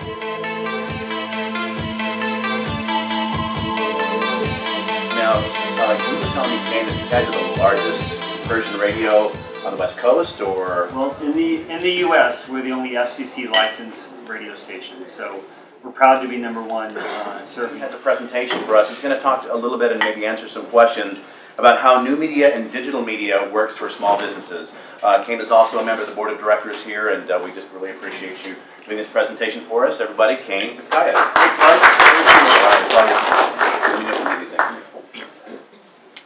Now, you were telling me, Kane, that you guys are the largest Persian radio on the West Coast, or? Well, in the U.S., we're the only FCC licensed radio station, so we're proud to be number one. He has a presentation for us. He's going to talk a little bit and maybe answer some questions about how new media and digital media works for small businesses. Kane is also a member of the board of directors here, and we just really appreciate you doing this presentation for us. Everybody, Kane Biscaya.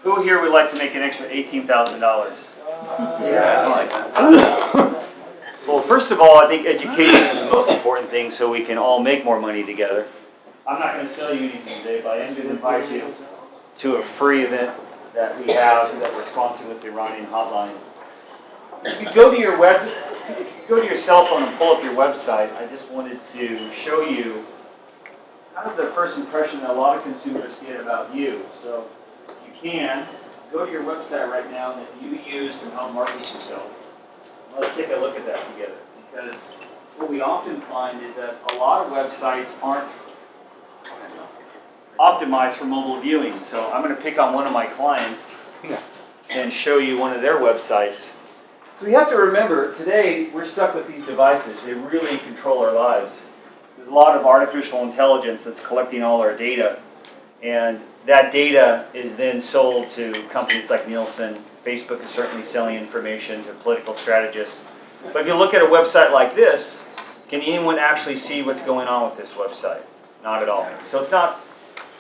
Who here would like to make an extra $18,000? Yeah, I like that. Well, first of all, I think education is the most important thing so we can all make more money together. I'm not going to sell you anything today, but I am going to invite you to a free event that we have that we're sponsoring with the Iranian Hotline. If you go to your cell phone and pull up your website, I just wanted to show you kind of the first impression that a lot of consumers get about you. So you can go to your website right now that you use to help market yourself. Let's take a look at that together, because what we often find is that a lot of websites aren't optimized for mobile viewing. So I'm going to pick on one of my clients and show you one of their websites. So you have to remember, today we're stuck with these devices. They really control our lives. There's a lot of artificial intelligence that's collecting all our data, and that data is then sold to companies like Nielsen. Facebook is certainly selling information to political strategists. But if you look at a website like this, can anyone actually see what's going on with this website? Not at all. So it's not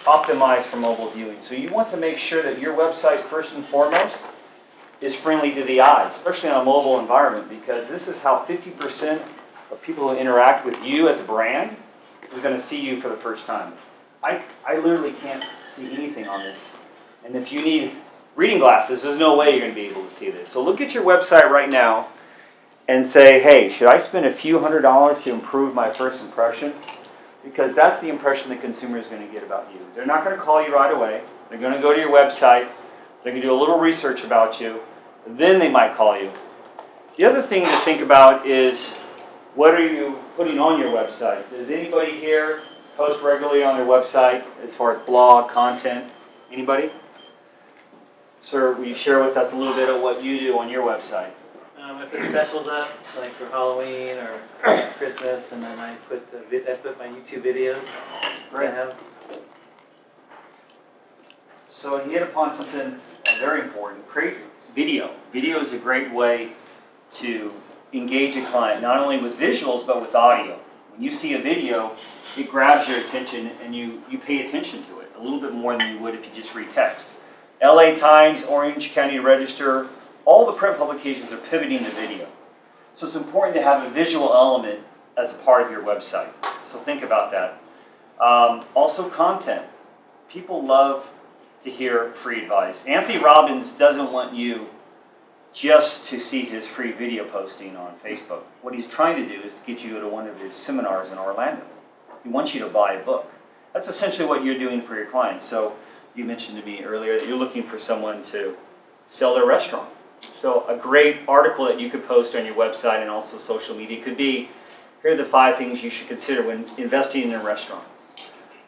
optimized for mobile viewing. So you want to make sure that your website, first and foremost, is friendly to the eye, especially on a mobile environment, because this is how 50% of people who interact with you as a brand is going to see you for the first time. I literally can't see anything on this. And if you need reading glasses, there's no way you're going to be able to see this. So look at your website right now and say, hey, should I spend a few $100s to improve my first impression? Because that's the impression the consumer is going to get about you. They're not going to call you right away. They're going to go to your website. They're going to do a little research about you. Then they might call you. The other thing to think about is, what are you putting on your website? Does anybody here post regularly on their website as far as blog, content? Anybody? Sir, will you share with us a little bit of what you do on your website? I put specials up, like for Halloween or Christmas, and then I put my YouTube videos. Great. So you hit upon something very important. Create video. Video is a great way to engage a client, not only with visuals, but with audio. When you see a video, it grabs your attention and you pay attention to it a little bit more than you would if you just read text. LA Times, Orange County Register, all the print publications are pivoting to video. So it's important to have a visual element as a part of your website. So think about that. Also content. People love to hear free advice. Anthony Robbins doesn't want you just to see his free video posting on Facebook. What he's trying to do is to get you to one of his seminars in Orlando. He wants you to buy a book. That's essentially what you're doing for your clients. So you mentioned to me earlier that you're looking for someone to sell their restaurant. So a great article that you could post on your website and also social media could be, here are the 5 things you should consider when investing in a restaurant.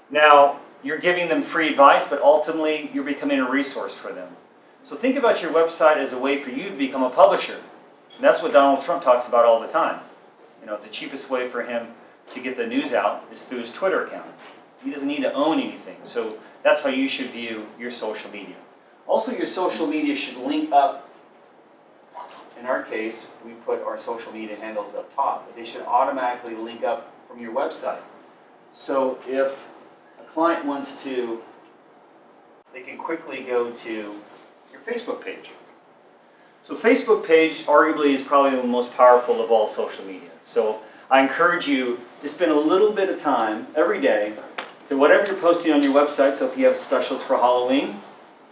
Now, you're giving them free advice, but ultimately you're becoming a resource for them. So think about your website as a way for you to become a publisher. And that's what Donald Trump talks about all the time. You know, the cheapest way for him to get the news out is through his Twitter account. He doesn't need to own anything. So that's how you should view your social media. Also, your social media should link up. In our case, we put our social media handles up top, but they should automatically link up from your website. So if a client wants to, they can quickly go to your Facebook page. So Facebook page arguably is probably the most powerful of all social media. So I encourage you to spend a little bit of time every day to whatever you're posting on your website. So if you have specials for Halloween,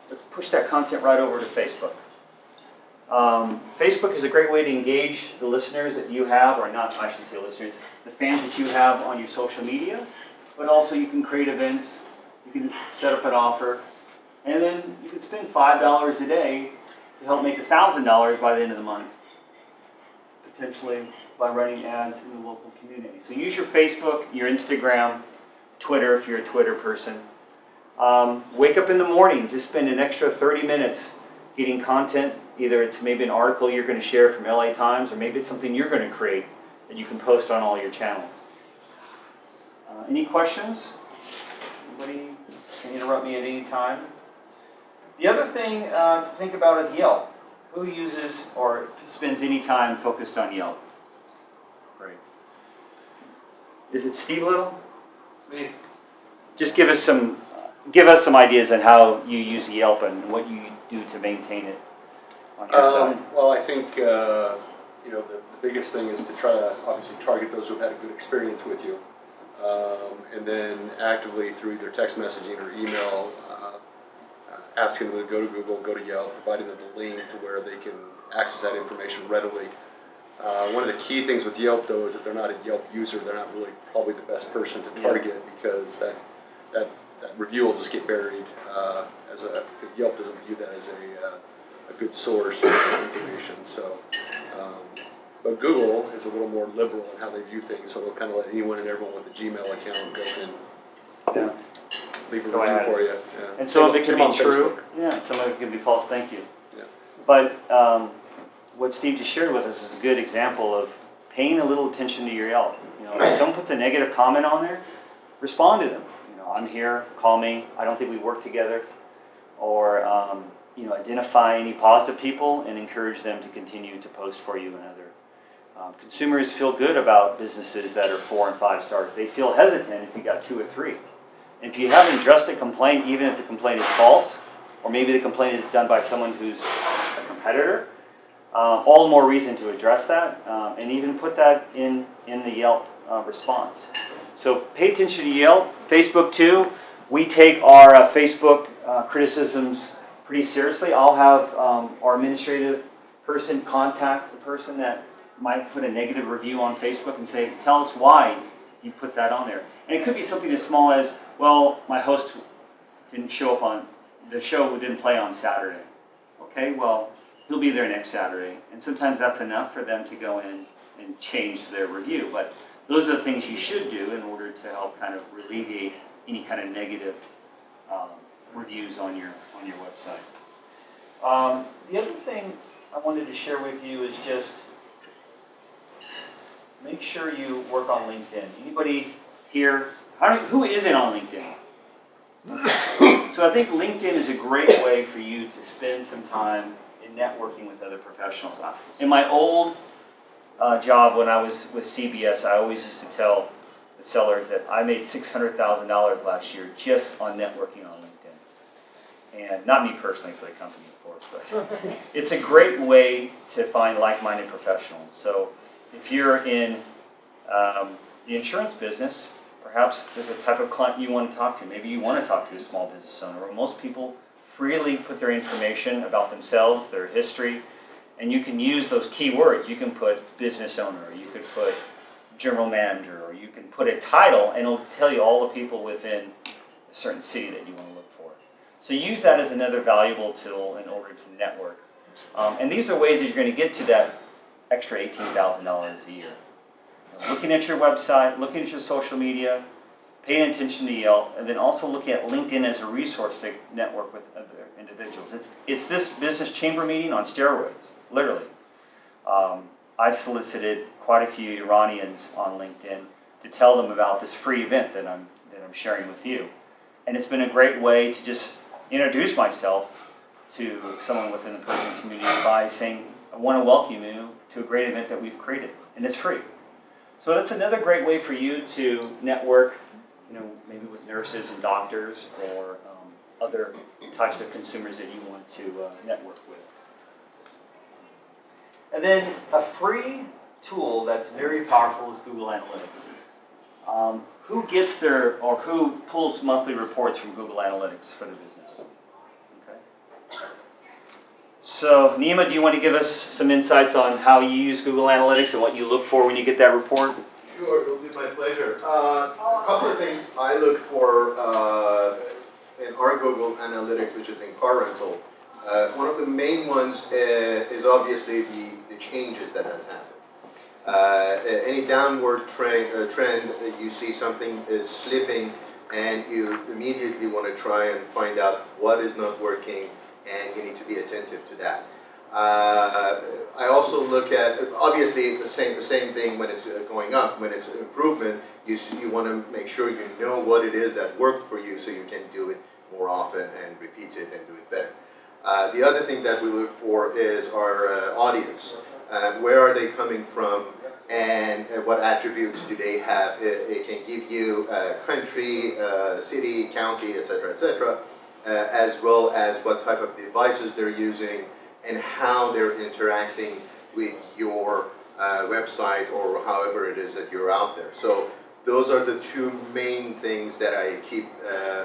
let's push that content right over to Facebook. Facebook is a great way to engage the listeners that you have, or not, I should say listeners, the fans that you have on your social media, but also you can create events, you can set up an offer, and then you can spend $5 a day to help make $1,000 by the end of the month. Potentially by running ads in the local community. So use your Facebook, your Instagram, Twitter if you're a Twitter person. Wake up in the morning, just spend an extra 30 minutes getting content. Either it's maybe an article you're going to share from LA Times, or maybe it's something you're going to create that you can post on all your channels. Any questions? Anybody can interrupt me at any time. The other thing to think about is Yelp. Who uses or spends any time focused on Yelp? Great. Is it Steve Little? It's me. Just give us some ideas on how you use Yelp and what you do to maintain it on your site. Well, I think the biggest thing is to try to obviously target those who've had a good experience with you, and then actively through either text messaging or email, asking them to go to Google, go to Yelp, providing them the link to where they can access that information readily. One of the key things with Yelp, though, is if they're not a Yelp user, they're not really probably the best person to target, because that review will just get buried because Yelp doesn't view that as a good source of information. So, but Google is a little more liberal in how they view things, so they'll kind of let anyone and everyone with a Gmail account go and leave a review for you. Yeah. And some of it can Same on be true. Facebook. Yeah, some of it can be false. Thank you. Yeah. But what Steve just shared with us is a good example of paying a little attention to your Yelp. If someone puts a negative comment on there, respond to them. I'm here, call me, I don't think we work together. Or, identify any positive people and encourage them to continue to post for you and other. Consumers feel good about businesses that are 4 and 5 stars. They feel hesitant if you got 2 or 3. And if you haven't addressed a complaint, even if the complaint is false, or maybe the complaint is done by someone who's a competitor, all the more reason to address that, and even put that in the Yelp response. So pay attention to Yelp, Facebook too. We take our Facebook criticisms pretty seriously. I'll have our administrative person contact the person that might put a negative review on Facebook and say, tell us why you put that on there. And it could be something as small as, well, my host didn't show up on, the show didn't play on Saturday. Okay, well, he'll be there next Saturday. And sometimes that's enough for them to go in and change their review. But those are the things you should do in order to help kind of alleviate any kind of negative reviews on your website. The other thing I wanted to share with you is just make sure you work on LinkedIn. Anybody here, who isn't on LinkedIn? So I think LinkedIn is a great way for you to spend some time in networking with other professionals. In my old job when I was with CBS, I always used to tell the sellers that I made $600,000 last year just on networking on LinkedIn. And not me personally, for the company, of course, but it's a great way to find like-minded professionals. So if you're in the insurance business, perhaps there's a type of client you want to talk to. Maybe you want to talk to a small business owner, or most people freely put their information about themselves, their history, and you can use those keywords. You can put business owner, or you could put general manager, or you can put a title, and it'll tell you all the people within a certain city that you want to look for. So use that as another valuable tool in order to network. And these are ways that you're going to get to that extra $18,000 a year. Looking at your website, looking at your social media, paying attention to Yelp, and then also looking at LinkedIn as a resource to network with other individuals. It's this business chamber meeting on steroids, literally. I've solicited quite a few Iranians on LinkedIn to tell them about this free event that I'm sharing with you. And it's been a great way to just introduce myself to someone within the Persian community by saying, I want to welcome you to a great event that we've created, and it's free. So that's another great way for you to network, maybe with nurses and doctors, or other types of consumers that you want to network with. And then a free tool that's very powerful is Google Analytics. Who gets who pulls monthly reports from Google Analytics for the business? Okay. So, Nima, do you want to give us some insights on how you use Google Analytics and what you look for when you get that report? Sure, it will be my pleasure. A couple of things I look for in our Google Analytics, which is in car rental. One of the main ones is obviously the changes that has happened. Any downward trend, you see something is slipping, and you immediately want to try and find out what is not working, and you need to be attentive to that. I also look at, obviously, the same thing when it's going up. When it's improvement, you want to make sure you know what it is that worked for you, so you can do it more often and repeat it and do it better. The other thing that we look for is our audience. Where are they coming from, and what attributes do they have? It can give you country, city, county, etc., as well as what type of devices they're using and how they're interacting with your website or however it is that you're out there. So those are the two main things that I keep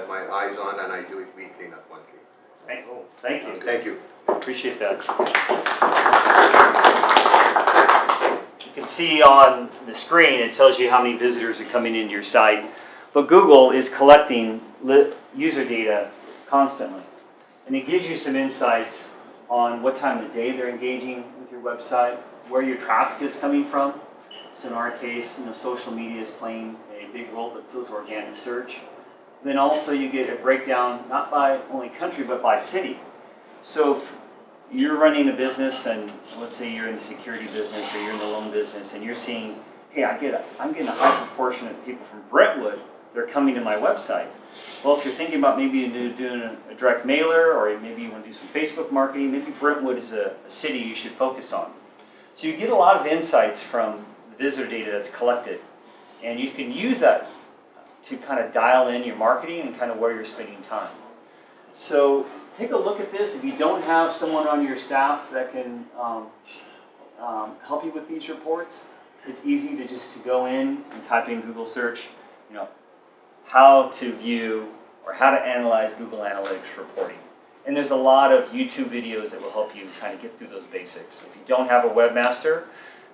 my eyes on, and I do it weekly, not monthly. Thank you. Thank you. Appreciate that. You can see on the screen, it tells you how many visitors are coming into your site. But Google is collecting user data constantly. And it gives you some insights on what time of day they're engaging with your website, where your traffic is coming from. So in our case, social media is playing a big role, but so is organic search. Then also you get a breakdown, not by only country, but by city. So if you're running a business, and let's say you're in the security business or you're in the loan business, and you're seeing, hey, I'm getting a high proportion of people from Brentwood, they're coming to my website. Well, if you're thinking about maybe doing a direct mailer, or maybe you want to do some Facebook marketing, maybe Brentwood is a city you should focus on. So you get a lot of insights from the visitor data that's collected, and you can use that to kind of dial in your marketing and kind of where you're spending time. So take a look at this. If you don't have someone on your staff that can help you with these reports, it's easy to go in and type in Google search, how to view or how to analyze Google Analytics reporting. And there's a lot of YouTube videos that will help you kind of get through those basics. If you don't have a webmaster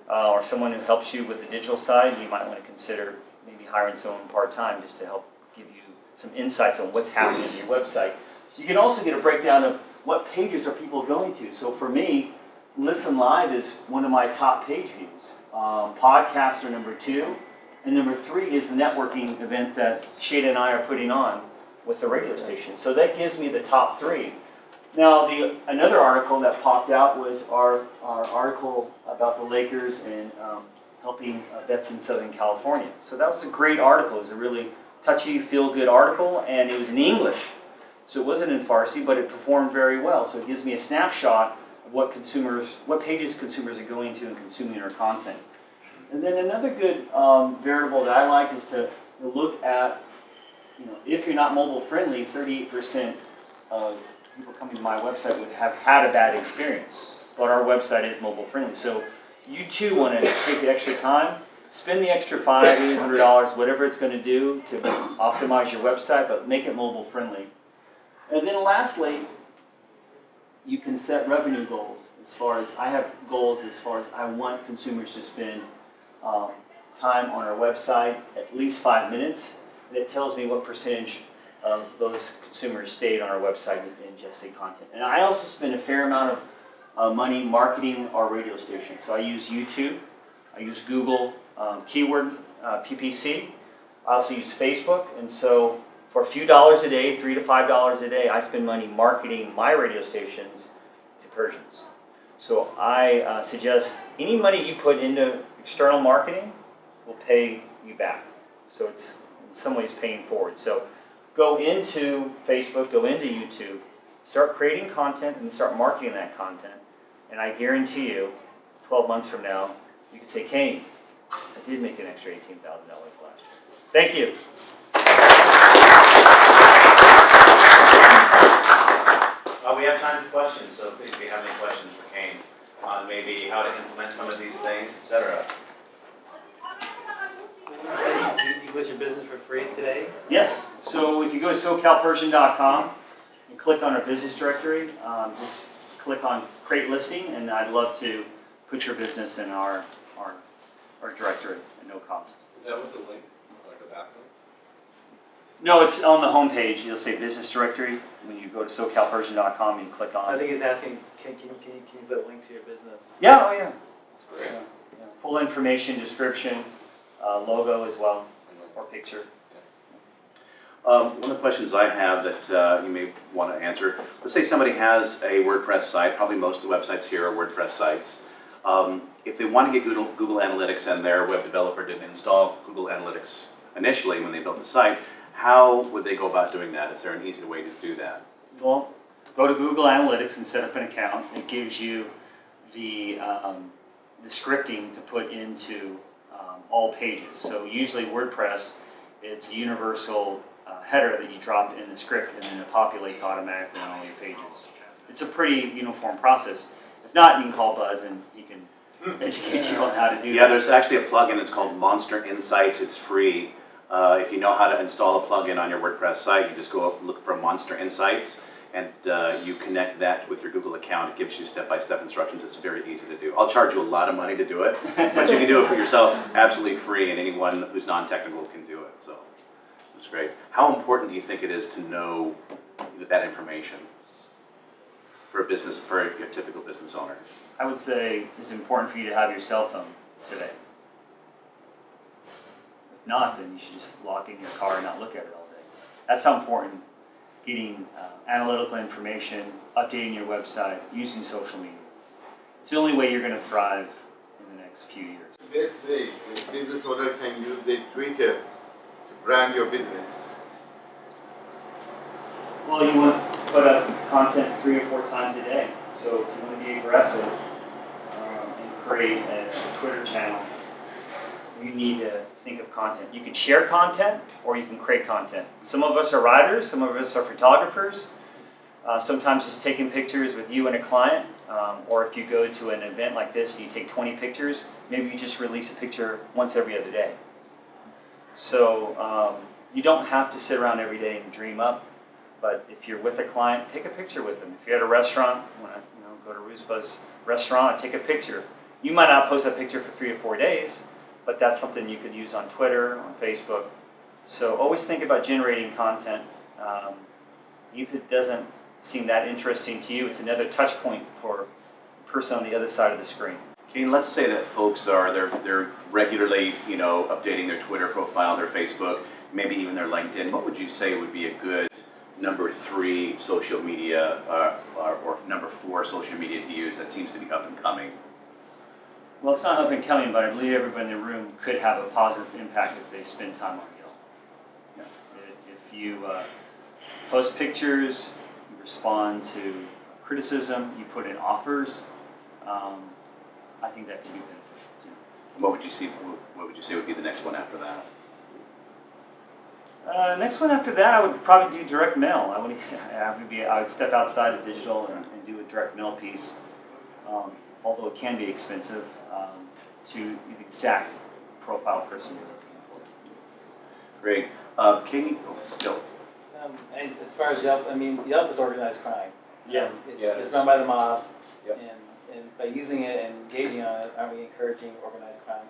or someone who helps you with the digital side, you might want to consider maybe hiring someone part-time just to help give you some insights on what's happening on your website. You can also get a breakdown of what pages are people going to. So for me, Listen Live is one of my top page views. Podcasts are number 2. And number 3 is the networking event that Shada and I are putting on with the radio station. So that gives me the top 3. Now, another article that popped out was our article about the Lakers and helping vets in Southern California. So that was a great article. It was a really touchy, feel-good article, and it was in English. So it wasn't in Farsi, but it performed very well. So it gives me a snapshot of what pages consumers are going to and consuming our content. And then another good variable that I like is to look at, if you're not mobile friendly, 38% of people coming to my website would have had a bad experience. But our website is mobile friendly. So you too want to take the extra time, spend the extra $500, $800, whatever it's going to do to optimize your website, but make it mobile friendly. And then lastly, you can set revenue goals. I have goals as far as I want consumers to spend time on our website, at least 5 minutes, and it tells me what percentage of those consumers stayed on our website and ingested content. And I also spend a fair amount of money marketing our radio station. So I use YouTube, I use Google keyword PPC, I also use Facebook, and so for a few dollars a day, $3 to $5 a day, I spend money marketing my radio stations to Persians. So I suggest any money you put into external marketing will pay you back. So it's in some ways paying forward. So go into Facebook, go into YouTube, start creating content and start marketing that content. And I guarantee you, 12 months from now, you can say, Kane, I did make an extra $18,000 last year. Thank you. We have time for questions, so if you have any questions for Kane on maybe how to implement some of these things, etc. You list your business for free today? Yes. So if you go to SoCalPersian.com and click on our business directory, just click on Create Listing, and I'd love to put your business in our directory at no cost. Is that with the link, like a backlink? No, it's on the home page. You'll say Business Directory. When you go to SoCalPersian.com, you click on. I think he's asking, can you put a link to your business? Yeah, oh yeah. Yeah. Full information, description, logo as well, or picture. One of the questions I have that you may want to answer, let's say somebody has a WordPress site, probably most of the websites here are WordPress sites. If they want to get Google Analytics and their web developer didn't install Google Analytics initially when they built the site, how would they go about doing that? Is there an easy way to do that? Well, go to Google Analytics and set up an account. It gives you the scripting to put into all pages. So usually WordPress, it's a universal header that you drop in the script and then it populates automatically on all your pages. It's a pretty uniform process. If not, you can call Buzz and he can educate you on how to do that. Yeah, there's actually a plugin, it's called Monster Insights, it's free. If you know how to install a plugin on your WordPress site, you just go look for Monster Insights and you connect that with your Google account. It gives you step-by-step instructions. It's very easy to do. I'll charge you a lot of money to do it, but you can do it for yourself absolutely free, and anyone who's non-technical can do it. So it's great. How important do you think it is to know that information for a business, for a typical business owner? I would say it's important for you to have your cell phone today. If not, then you should just lock in your car and not look at it all day. That's how important getting analytical information, updating your website, using social media. It's the only way you're going to thrive in the next few years. Best way a business owner can use the Twitter to brand your business. Well, you want to put up content 3 or 4 times a day. So if you want to be aggressive and create a Twitter channel, you need to think of content. You can share content or you can create content. Some of us are writers, some of us are photographers. Sometimes just taking pictures with you and a client, or if you go to an event like this and you take 20 pictures, maybe you just release a picture once every other day. So you don't have to sit around every day and dream up, but if you're with a client, take a picture with them. If you're at a restaurant, you want to go to Ruspa's restaurant, take a picture. You might not post that picture for 3 or 4 days, but that's something you could use on Twitter, on Facebook. So always think about generating content. If it doesn't seem that interesting to you, it's another touch point for the person on the other side of the screen. Kane, let's say that folks are they're regularly updating their Twitter profile, their Facebook, maybe even their LinkedIn. What would you say would be a good number 3 social media or number 4 social media to use that seems to be up and coming? Well, it's not up and coming, but I believe everybody in the room could have a positive impact if they spend time on Yelp. If you post pictures, you respond to criticism, you put in offers, I think that could be beneficial too. What would you say would be the next one after that? Next one after that, I would probably do direct mail. I would step outside of digital and do a direct mail piece. Although it can be expensive, to the exact profile person you're looking for. Great. Kane, Joe. And as far as Yelp, I mean, Yelp is organized crime. Yeah. It's run by the mob, Yep. and by using it and engaging on it, are we encouraging organized crime?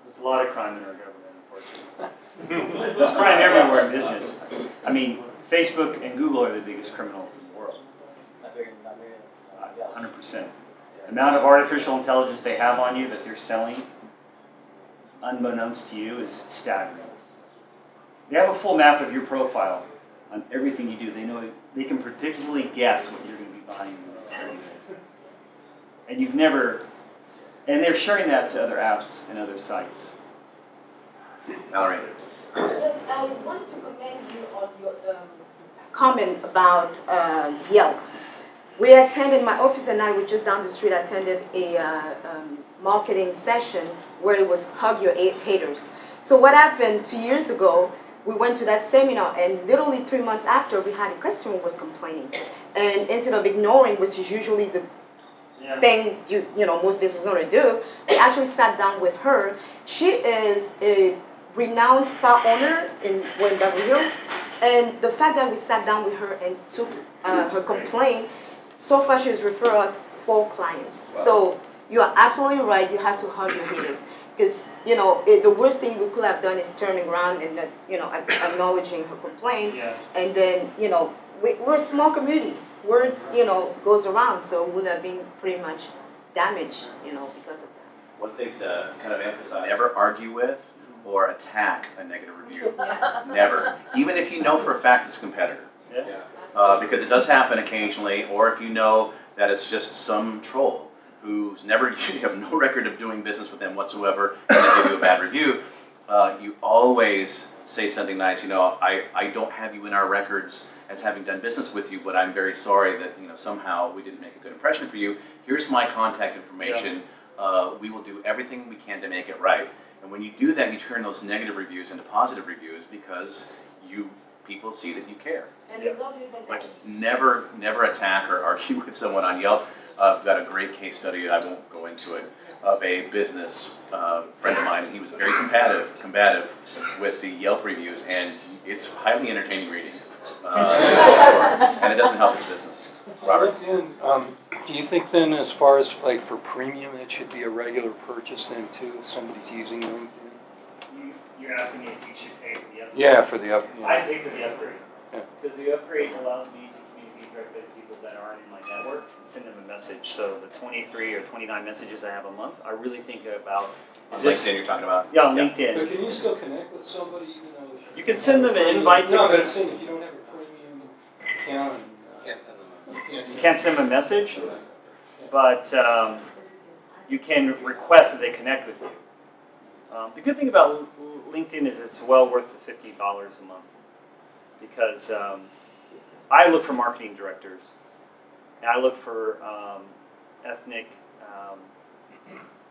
There's a lot of crime in our government, unfortunately. There's crime everywhere in business. I mean, Facebook and Google are the biggest criminals in the world. Not very. 100%. The amount of artificial intelligence they have on you that they're selling, unbeknownst to you, is staggering. They have a full map of your profile on everything you do. They can predictably guess what you're going to be buying in the next 30 days. And they're sharing that to other apps and other sites. Valerie. Yes, I wanted to commend you on your comment about Yelp. We attended, my office and I, we just down the street, attended a marketing session where it was hug your haters. So what happened 2 years ago, we went to that seminar, and literally 3 months after, we had a customer who was complaining. And instead of ignoring, which is usually the thing most business owners do, we actually sat down with her. She is a renowned spa owner in Beverly Hills, and the fact that we sat down with her and took her complaint, so far she has referred us 4 clients. Wow. So you are absolutely right, you have to hug your haters. Because, the worst thing we could have done is turning around and, acknowledging her complaint. Yeah. And then, we're a small community. Words, goes around, so it would have been pretty much damaged, because of that. one thing to kind of emphasize, never argue with or attack a negative review. Never. Even if you know for a fact it's a competitor. Yeah. Because it does happen occasionally, or if you know that it's just some troll who's never, you have no record of doing business with them whatsoever, and they give you a bad review, you always say something nice. You know, I don't have you in our records as having done business with you, but I'm very sorry that, you know, somehow we didn't make a good impression for you. Here's my contact information. We will do everything we can to make it right. And when you do that, you turn those negative reviews into positive reviews because people see that you care. And we love you for Like, that. never attack or argue with someone on Yelp. I've got a great case study, I won't go into it, of a business friend of mine, and he was very combative with the Yelp reviews, and it's highly entertaining reading. And it doesn't help his business. Robert? LinkedIn, do you think then, as far as like for premium, it should be a regular purchase then too, if somebody's using LinkedIn? You're asking me if you should pay for the upgrade? Yeah, for the up. I pay for the upgrade. Yeah. Because the upgrade allows me to communicate directly with people that aren't in my network and send them a message. So the 23 or 29 messages I have a month, I really think about. On LinkedIn you're talking about? Yeah, on But LinkedIn. can you still connect with somebody even though? You can send them an invite to. No, but I'm saying if you don't have a premium account. You can't send them a message, but you can request that they connect with you. The good thing about LinkedIn is it's well worth the $50 a month because I look for marketing directors and I look for ethnic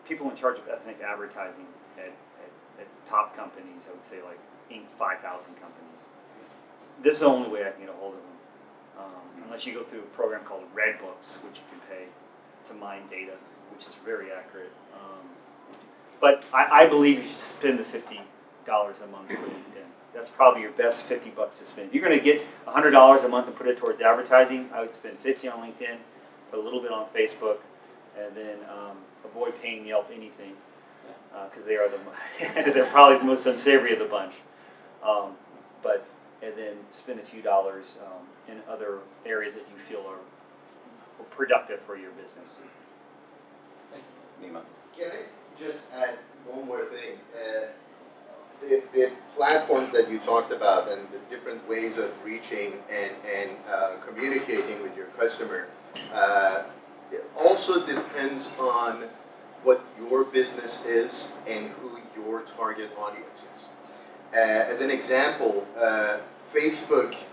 people in charge of ethnic advertising at top companies. I would say like Inc. 5,000 companies. This is the only way I can get a hold of them. Unless you go through a program called Redbooks, which you can pay to mine data, which is very accurate. But I believe you should spend the $50 a month for LinkedIn. That's probably your best $50 to spend. If you're going to get $100 a month and put it towards advertising, I would spend $50 on LinkedIn, put a little bit on Facebook, and then avoid paying Yelp anything because they are they're probably the most unsavory of the bunch. And then spend a few dollars in other areas that you feel are productive for your business. Nima? Can I just add one more thing? The platforms that you talked about and the different ways of reaching and communicating with your customer, it also depends on what your business is and who your target audience is. As an example,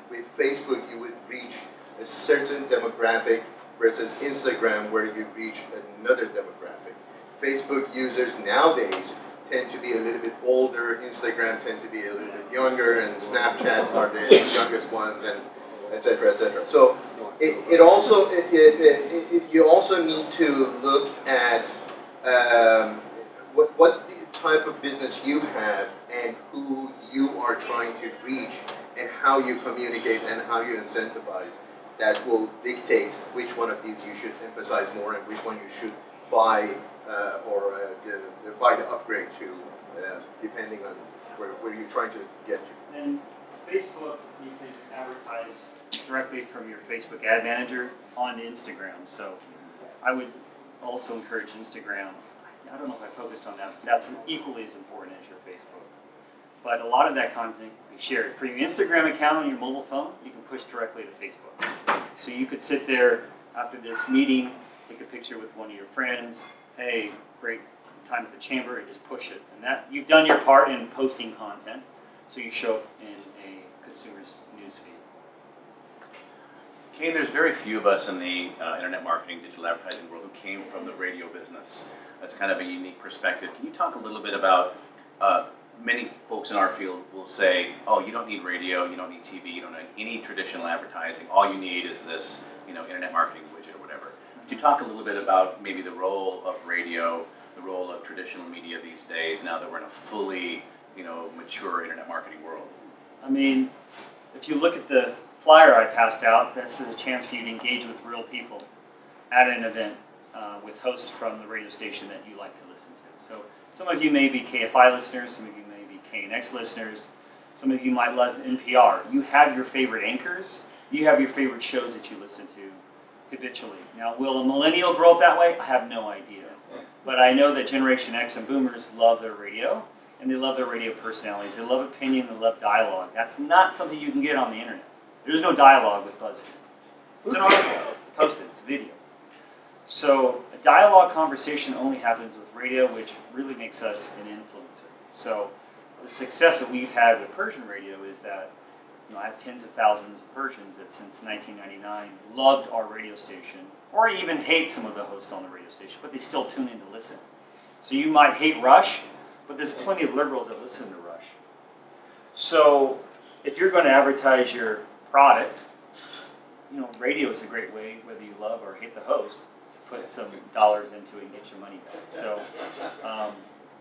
with Facebook you would reach a certain demographic versus Instagram where you reach another demographic. Facebook users nowadays tend to be a little bit older, Instagram tend to be a little bit younger, and Snapchat are the youngest ones, and et cetera, et cetera. So you also need to look at what the type of business you have and who you are trying to reach and how you communicate and how you incentivize. That will dictate which one of these you should emphasize more and which one you should buy or buy the upgrade to, depending on where you're trying to get to. And Facebook, you can advertise directly from your Facebook ad manager on Instagram. So I would also encourage Instagram. I don't know if I focused on that. That's equally as important as your Facebook. But a lot of that content can be shared. For your Instagram account on your mobile phone, you can push directly to Facebook. So you could sit there after this meeting, take a picture with one of your friends. Hey, great time at the chamber, and just push it. And that you've done your part in posting content, so you show up in a consumer's newsfeed. Kane, there's very few of us in the internet marketing, digital advertising world who came from the radio business. That's kind of a unique perspective. Can you talk a little bit about, many folks in our field will say, oh, you don't need radio, you don't need TV, you don't need any traditional advertising. All you need is this, internet marketing widget or whatever. Could you talk a little bit about maybe the role of radio, the role of traditional media these days, now that we're in a fully, mature internet marketing world? I mean, if you look at the flyer I passed out, that's a chance for you to engage with real people at an event with hosts from the radio station that you like to listen to. So some of you may be KFI listeners, some of you may be KNX listeners, some of you might love NPR. You have your favorite anchors, you have your favorite shows that you listen to habitually. Now, will a millennial grow up that way? I have no idea. But I know that Generation X and Boomers love their radio, and they love their radio personalities. They love opinion, they love dialogue. That's not something you can get on the internet. There's no dialogue with BuzzFeed. It's an article, posted, it's a video. So a dialogue conversation only happens with radio, which really makes us an influencer. So the success that we've had with Persian radio is that I have tens of thousands of Persians that since 1999 loved our radio station, or even hate some of the hosts on the radio station, but they still tune in to listen. So you might hate Rush, but there's plenty of liberals that listen to Rush. So if you're going to advertise your product, radio is a great way, whether you love or hate the host, to put some dollars into it and get your money back. So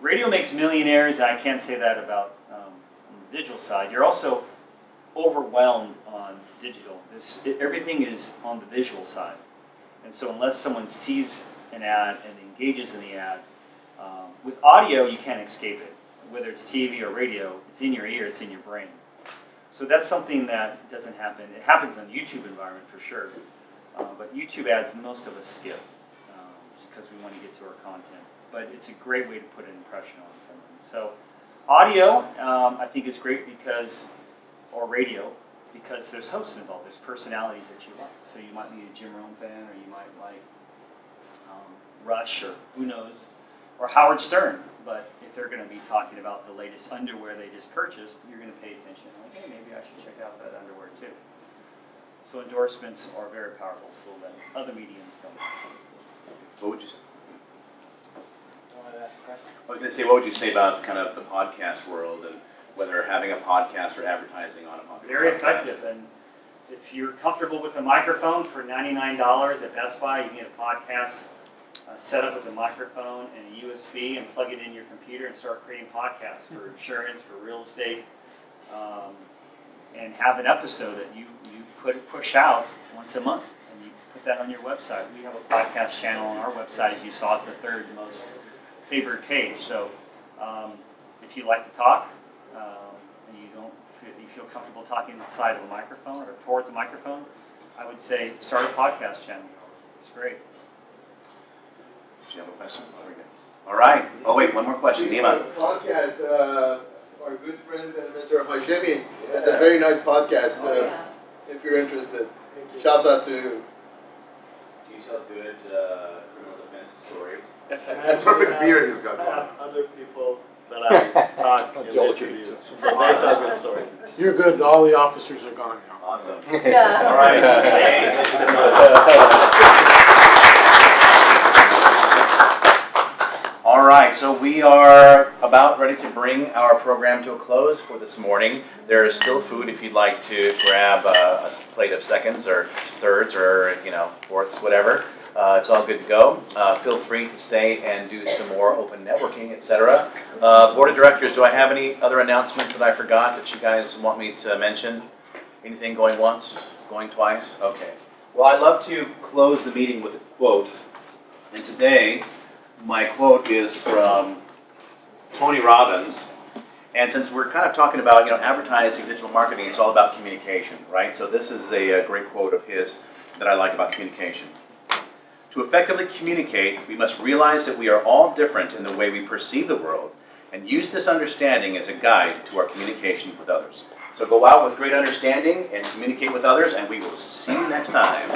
radio makes millionaires. I can't say that about on the digital side. You're also overwhelmed on digital. Everything is on the visual side. And so unless someone sees an ad and engages in the ad, with audio you can't escape it. Whether it's TV or radio, it's in your ear, it's in your brain. So that's something that doesn't happen. It happens on YouTube environment for sure. But YouTube ads most of us skip because we want to get to our content. But it's a great way to put an impression on someone. So audio I think is great or radio, because there's hosts involved, there's personalities that you like. So you might be a Jim Rome fan, or you might like Rush, or who knows, or Howard Stern. But if they're going to be talking about the latest underwear they just purchased, you're going to pay attention. Like, hey, maybe I should check out that underwear too. So endorsements are a very powerful tool that other mediums don't. What would you say? Want to ask a question? I was going to say, what would you say about kind of the podcast world and whether having a podcast or advertising on a podcast? Very effective. And if you're comfortable with a microphone for $99 at Best Buy, you can get a podcast set up with a microphone and a USB and plug it in your computer and start creating podcasts for insurance, for real estate, and have an episode that you push out once a month, and you put that on your website. We have a podcast channel on our website. As you saw, it's the third most favored page. So if you like to talk, and you feel comfortable talking inside of a microphone or towards a microphone, I would say start a podcast channel. It's great. Do you have a question? All right. Oh, wait, one more question. Nima. Podcast, our good friend Mr. Hashemi has a very nice podcast. If you're interested, shout out to. Do you tell good criminal defense stories? It's a perfect beard he's got I going. have other people that I talk and interview, so they tell good stories. You're good, all the officers are gone now. Awesome. Yeah. All right. All right, so we are about ready to bring our program to a close for this morning. There is still food if you'd like to grab a plate of seconds or thirds or fourths, whatever. It's all good to go. Feel free to stay and do some more open networking, etc. Board of Directors, do I have any other announcements that I forgot that you guys want me to mention? Anything going once, going twice? Okay. Well, I'd love to close the meeting with a quote. And today, my quote is from Tony Robbins. And since we're kind of talking about advertising, digital marketing, it's all about communication, right? So this is a great quote of his that I like about communication. To effectively communicate, we must realize that we are all different in the way we perceive the world and use this understanding as a guide to our communication with others. So go out with great understanding and communicate with others, and we will see you next time.